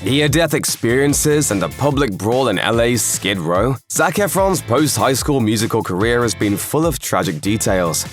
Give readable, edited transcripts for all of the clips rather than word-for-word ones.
Near-death experiences and a public brawl in LA's Skid Row, Zac Efron's post-high school musical career has been full of tragic details.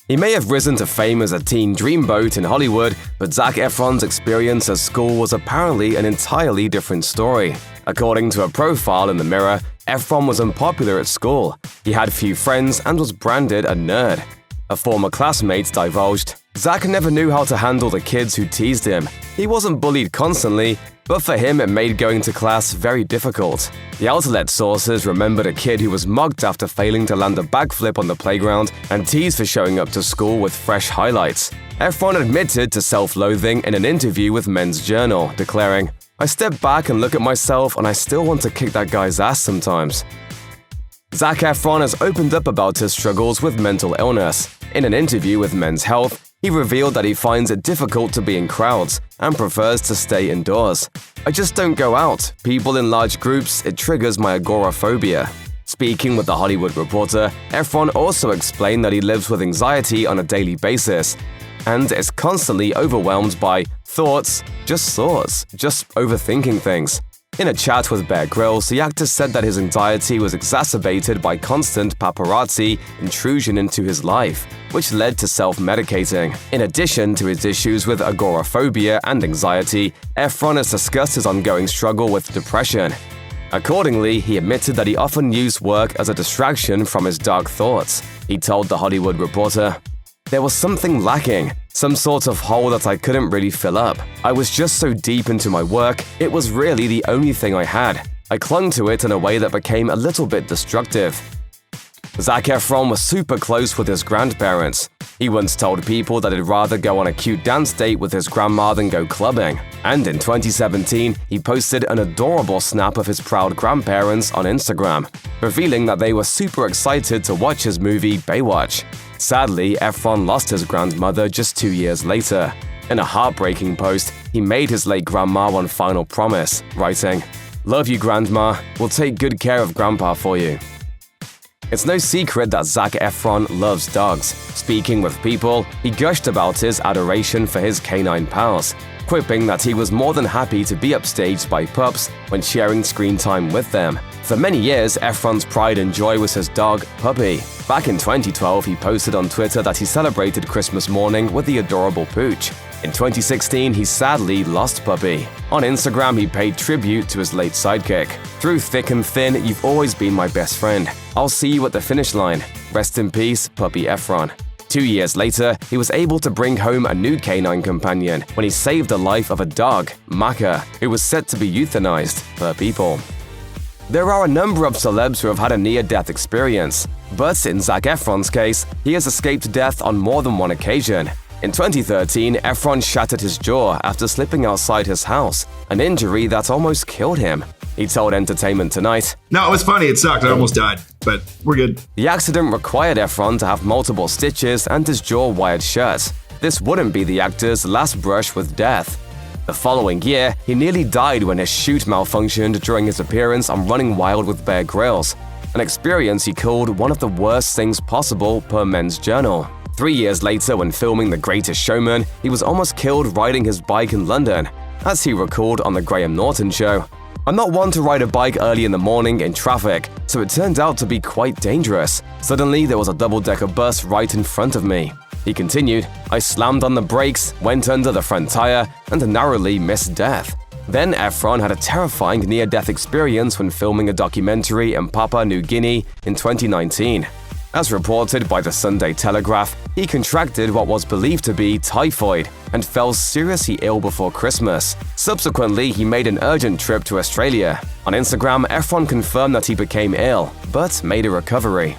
He may have risen to fame as a teen dreamboat in Hollywood, but Zac Efron's experience at school was apparently an entirely different story. According to a profile in the Mirror, Efron was unpopular at school. He had few friends and was branded a nerd. A former classmate divulged, "Zac never knew how to handle the kids who teased him. He wasn't bullied constantly, but for him it made going to class very difficult." The outlet sources remembered a kid who was mugged after failing to land a backflip on the playground and teased for showing up to school with fresh highlights. Efron admitted to self-loathing in an interview with Men's Journal, declaring, "I step back and look at myself and I still want to kick that guy's ass sometimes." Zac Efron has opened up about his struggles with mental illness. In an interview with Men's Health, he revealed that he finds it difficult to be in crowds and prefers to stay indoors. "I just don't go out. People in large groups, it triggers my agoraphobia." Speaking with The Hollywood Reporter, Efron also explained that he lives with anxiety on a daily basis and is constantly overwhelmed by thoughts, just overthinking things. In a chat with Bear Grylls, the actor said that his anxiety was exacerbated by constant paparazzi intrusion into his life, which led to self-medicating. In addition to his issues with agoraphobia and anxiety, Efron has discussed his ongoing struggle with depression. Accordingly, he admitted that he often used work as a distraction from his dark thoughts. He told The Hollywood Reporter, "There was something lacking, some sort of hole that I couldn't really fill up. I was just so deep into my work, it was really the only thing I had. I clung to it in a way that became a little bit destructive." Zac Efron was super close with his grandparents. He once told people that he'd rather go on a cute dance date with his grandma than go clubbing. And in 2017, he posted an adorable snap of his proud grandparents on Instagram, revealing that they were super excited to watch his movie Baywatch. Sadly, Efron lost his grandmother just 2 years later. In a heartbreaking post, he made his late grandma one final promise, writing, "Love you, Grandma. We'll take good care of Grandpa for you." It's no secret that Zac Efron loves dogs. Speaking with People, he gushed about his adoration for his canine pals, quipping that he was more than happy to be upstaged by pups when sharing screen time with them. For many years, Efron's pride and joy was his dog, Puppy. Back in 2012, he posted on Twitter that he celebrated Christmas morning with the adorable Pooch. In 2016, he sadly lost Puppy. On Instagram, he paid tribute to his late sidekick. "Through thick and thin, you've always been my best friend. I'll see you at the finish line. Rest in peace, Puppy Efron." 2 years later, he was able to bring home a new canine companion when he saved the life of a dog, Maka, who was set to be euthanized per People. There are a number of celebs who have had a near-death experience, but in Zac Efron's case, he has escaped death on more than one occasion. In 2013, Efron shattered his jaw after slipping outside his house, an injury that almost killed him. He told Entertainment Tonight, "No, it was funny. It sucked. I almost died, but we're good." The accident required Efron to have multiple stitches and his jaw wired shut. This wouldn't be the actor's last brush with death. The following year, he nearly died when his chute malfunctioned during his appearance on Running Wild with Bear Grylls, an experience he called one of the worst things possible per Men's Journal. 3 years later, when filming The Greatest Showman, he was almost killed riding his bike in London. As he recalled on The Graham Norton Show, "I'm not one to ride a bike early in the morning in traffic, so it turned out to be quite dangerous. Suddenly, there was a double-decker bus right in front of me." He continued, "I slammed on the brakes, went under the front tire, and narrowly missed death." Then Efron had a terrifying near-death experience when filming a documentary in Papua New Guinea in 2019. As reported by the Sunday Telegraph, he contracted what was believed to be typhoid and fell seriously ill before Christmas. Subsequently, he made an urgent trip to Australia. On Instagram, Efron confirmed that he became ill, but made a recovery.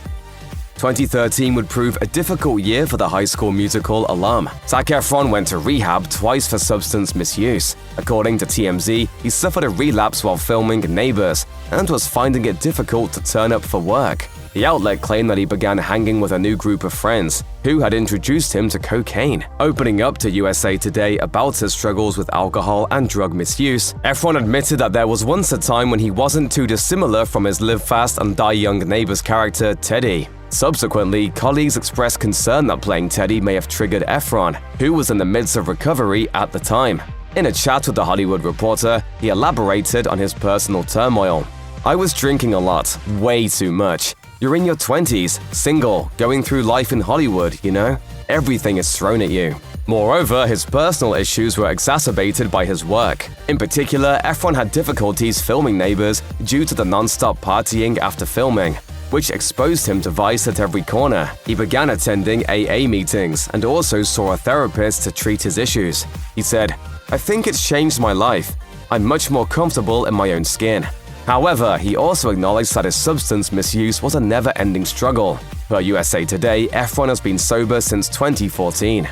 2013 would prove a difficult year for the High School Musical alum. Zac Efron went to rehab twice for substance misuse. According to TMZ, he suffered a relapse while filming Neighbors and was finding it difficult to turn up for work. The outlet claimed that he began hanging with a new group of friends who had introduced him to cocaine. Opening up to USA Today about his struggles with alcohol and drug misuse, Efron admitted that there was once a time when he wasn't too dissimilar from his Live Fast and Die Young Neighbors character, Teddy. Subsequently, colleagues expressed concern that playing Teddy may have triggered Efron, who was in the midst of recovery at the time. In a chat with The Hollywood Reporter, he elaborated on his personal turmoil. "I was drinking a lot, way too much. You're in your 20s, single, going through life in Hollywood, you know? Everything is thrown at you." Moreover, his personal issues were exacerbated by his work. In particular, Efron had difficulties filming Neighbors due to the non-stop partying after filming, which exposed him to vice at every corner. He began attending AA meetings and also saw a therapist to treat his issues. He said, "I think it's changed my life. I'm much more comfortable in my own skin." However, he also acknowledged that his substance misuse was a never-ending struggle. Per USA Today, Efron has been sober since 2014.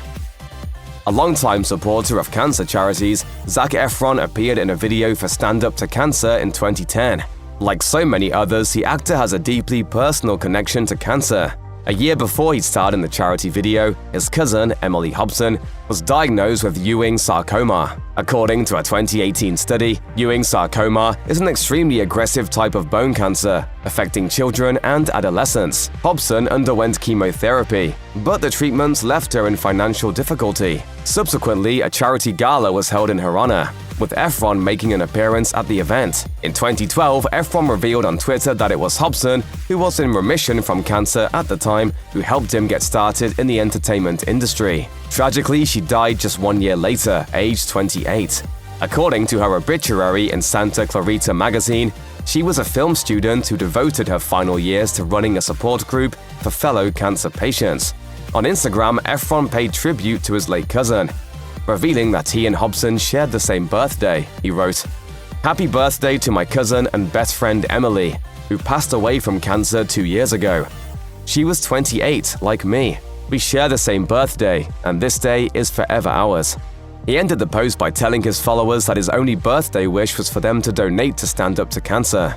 A longtime supporter of cancer charities, Zac Efron appeared in a video for Stand Up to Cancer in 2010. Like so many others, the actor has a deeply personal connection to cancer. A year before he starred in the charity video, his cousin, Emily Hobson, was diagnosed with Ewing sarcoma. According to a 2018 study, Ewing sarcoma is an extremely aggressive type of bone cancer, affecting children and adolescents. Hobson underwent chemotherapy, but the treatments left her in financial difficulty. Subsequently, a charity gala was held in her honor, with Efron making an appearance at the event. In 2012, Efron revealed on Twitter that it was Hobson, who was in remission from cancer at the time, who helped him get started in the entertainment industry. Tragically, she died just 1 year later, aged 28. According to her obituary in Santa Clarita magazine, she was a film student who devoted her final years to running a support group for fellow cancer patients. On Instagram, Efron paid tribute to his late cousin, revealing that he and Hobson shared the same birthday. He wrote, "Happy birthday to my cousin and best friend Emily, who passed away from cancer 2 years ago. She was 28, like me. We share the same birthday, and this day is forever ours." He ended the post by telling his followers that his only birthday wish was for them to donate to Stand Up to Cancer.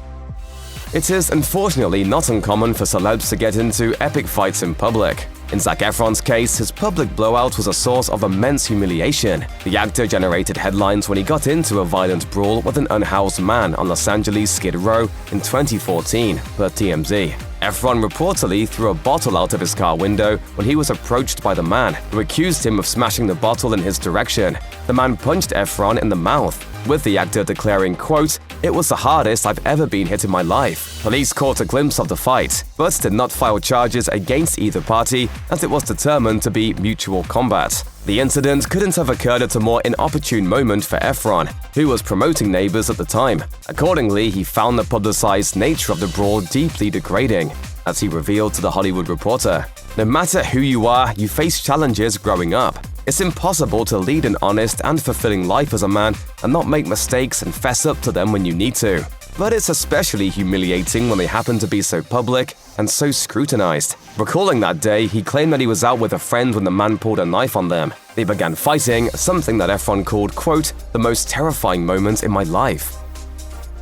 It is unfortunately not uncommon for celebs to get into epic fights in public. In Zac Efron's case, his public blowout was a source of immense humiliation. The actor generated headlines when he got into a violent brawl with an unhoused man on Los Angeles' Skid Row in 2014, per TMZ. Efron reportedly threw a bottle out of his car window when he was approached by the man, who accused him of smashing the bottle in his direction. The man punched Efron in the mouth, with the actor declaring, quote, "It was the hardest I've ever been hit in my life." Police caught a glimpse of the fight, but did not file charges against either party, as it was determined to be mutual combat. The incident couldn't have occurred at a more inopportune moment for Efron, who was promoting Neighbors at the time. Accordingly, he found the publicized nature of the brawl deeply degrading, as he revealed to The Hollywood Reporter. "No matter who you are, you face challenges growing up. It's impossible to lead an honest and fulfilling life as a man and not make mistakes and fess up to them when you need to. But it's especially humiliating when they happen to be so public and so scrutinized." Recalling that day, he claimed that he was out with a friend when the man pulled a knife on them. They began fighting, something that Efron called, quote, "the most terrifying moment in my life."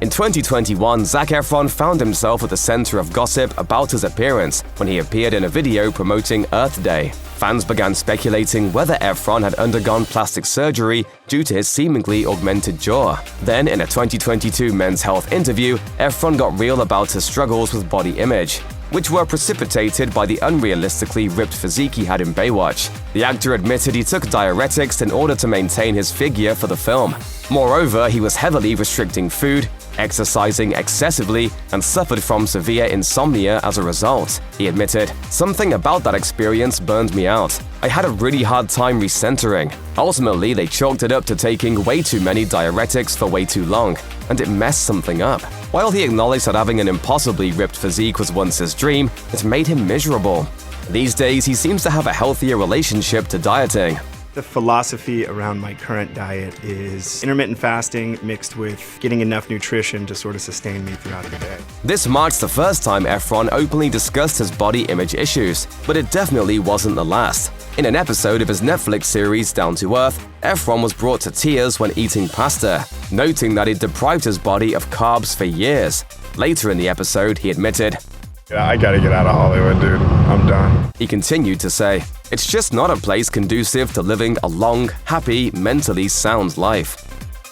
In 2021, Zac Efron found himself at the center of gossip about his appearance when he appeared in a video promoting Earth Day. Fans began speculating whether Efron had undergone plastic surgery due to his seemingly augmented jaw. Then, in a 2022 Men's Health interview, Efron got real about his struggles with body image, which were precipitated by the unrealistically ripped physique he had in Baywatch. The actor admitted he took diuretics in order to maintain his figure for the film. Moreover, he was heavily restricting food, exercising excessively, and suffered from severe insomnia as a result. He admitted, "Something about that experience burned me out. I had a really hard time recentering. Ultimately, they chalked it up to taking way too many diuretics for way too long, and it messed something up." While he acknowledged that having an impossibly ripped physique was once his dream, it made him miserable. These days, he seems to have a healthier relationship to dieting. The philosophy around my current diet is intermittent fasting mixed with getting enough nutrition to sort of sustain me throughout the day. This marks the first time Efron openly discussed his body image issues, but it definitely wasn't the last. In an episode of his Netflix series Down to Earth, Efron was brought to tears when eating pasta, noting that he'd deprived his body of carbs for years. Later in the episode, he admitted, "I gotta get out of Hollywood, dude. I'm done." He continued to say, "It's just not a place conducive to living a long, happy, mentally sound life."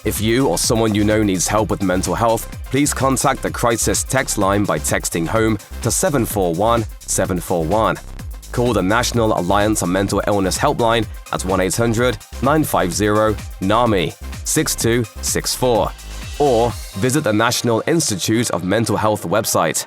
If you or someone you know needs help with mental health, please contact the crisis text line by texting HOME to 741 741. Call the National Alliance on Mental Illness helpline at 1-800-950-NAMI 6264 or visit the National Institute of Mental Health website.